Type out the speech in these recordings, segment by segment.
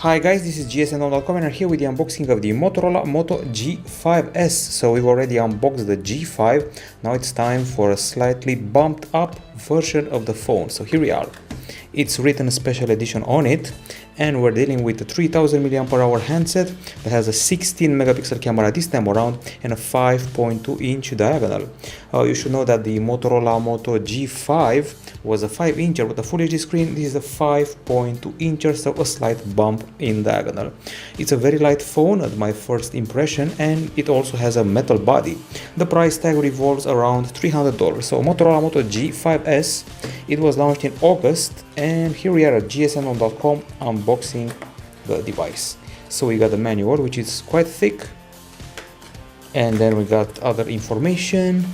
Hi guys, this is gsn.com and I'm here with the unboxing of the Motorola Moto G5S. So we've already unboxed the G5, now it's time for a slightly bumped up version of the phone. So here we are. It's written special edition on it, and we're dealing with a 3000 mAh handset that has a 16 megapixel camera this time around and a 5.2 inch diagonal. You should know that the Motorola Moto G5 was a 5 incher with a Full HD screen. This is a 5.2 incher, so a slight bump in diagonal. It's a very light phone at my first impression, and it also has a metal body. The price tag revolves around $300. So Motorola Moto G5S, it was launched in August, and here we are at gsn.com unboxing the device. So we got the manual, which is quite thick, and then we got other information,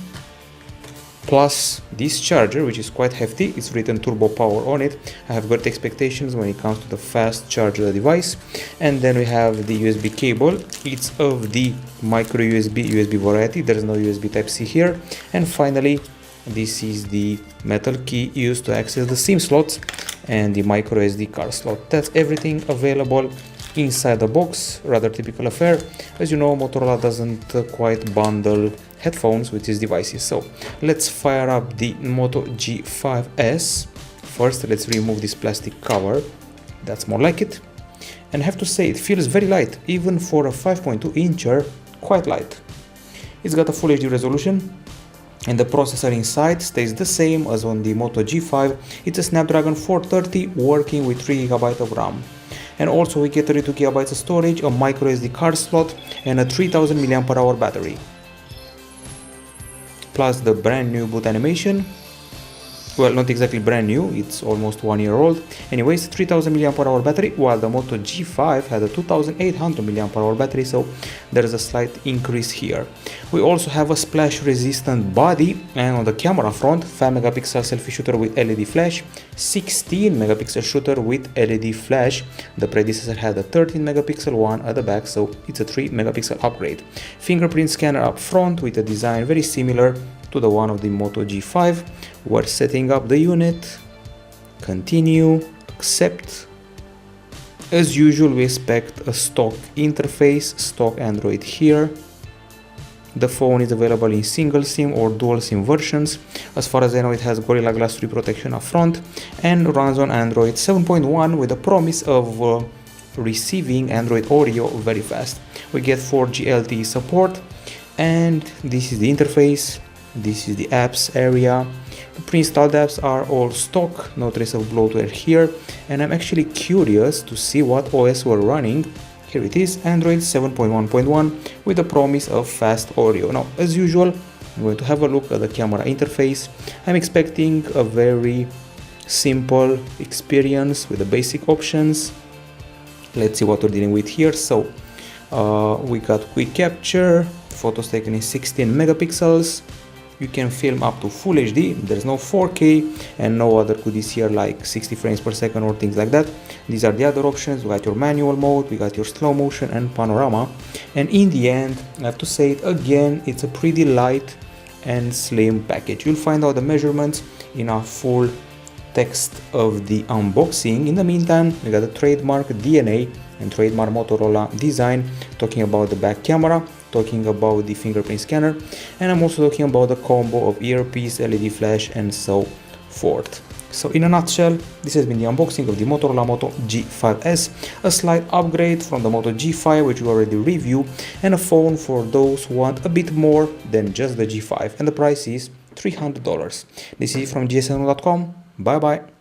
plus this charger, which is quite hefty. It's written turbo power on it. I have great expectations when it comes to the fast charge of the device. And then we have the USB cable. It's of the micro USB variety. There's no USB Type-C here. And finally, this is the metal key used to access the SIM slots and the micro SD card slot. That's everything available inside the box. Rather typical affair. As you know, Motorola doesn't quite bundle headphones with these devices. So let's fire up the Moto G5S. First, let's remove this plastic cover. That's more like it. And I have to say, it feels very light, even for a 5.2 incher, quite light. It's got a Full HD resolution, and the processor inside stays the same as on the Moto G5. It's a Snapdragon 430 working with 3 GB of RAM. And also we get 32 GB of storage, a micro SD card slot, and a 3000 mAh battery. Plus the brand new boot animation. Well, not exactly brand new, it's almost 1 year old. Anyways, 3000 mAh battery, while the Moto G5 had a 2800 mAh battery, so there is a slight increase here. We also have a splash resistant body, and on the camera front, 5 megapixel selfie shooter with LED flash, 16 megapixel shooter with LED flash. The predecessor had a 13 megapixel one at the back, so it's a 3 megapixel upgrade. Fingerprint scanner up front with a design very similar to the one of the Moto G5. We're setting up the unit. Continue, accept. As usual, we expect a stock interface, stock Android here. The phone is available in single SIM or dual SIM versions. As far as I know, it has Gorilla Glass 3 protection up front and runs on Android 7.1 with a promise of receiving Android Audio very fast. We get 4G LTE support, and this is the interface. This is the apps area. The pre-installed apps are all stock, no trace of bloatware here, and I'm actually curious to see what OS we're running. Here it is, Android 7.1.1 with the promise of fast audio. Now, as usual, I'm going to have a look at the camera interface. I'm expecting a very simple experience with the basic options. Let's see what we're dealing with here. So, we got quick capture, photos taken in 16 megapixels. You can film up to Full HD, there's no 4K and no other goodies here like 60 frames per second or things like that. These are the other options. We got your manual mode, we got your slow motion and panorama. And in the end, I have to say it again, it's a pretty light and slim package. You'll find out the measurements in our full text of the unboxing. In the meantime, we got a trademark DNA and trademark Motorola design, talking about the back camera, talking about the fingerprint scanner, and I'm also talking about the combo of earpiece, LED flash, and so forth. So in a nutshell, this has been the unboxing of the Motorola Moto G5S, a slight upgrade from the Moto G5, which we already reviewed, and a phone for those who want a bit more than just the G5, and the price is $300. This is from gsn.com. Bye bye.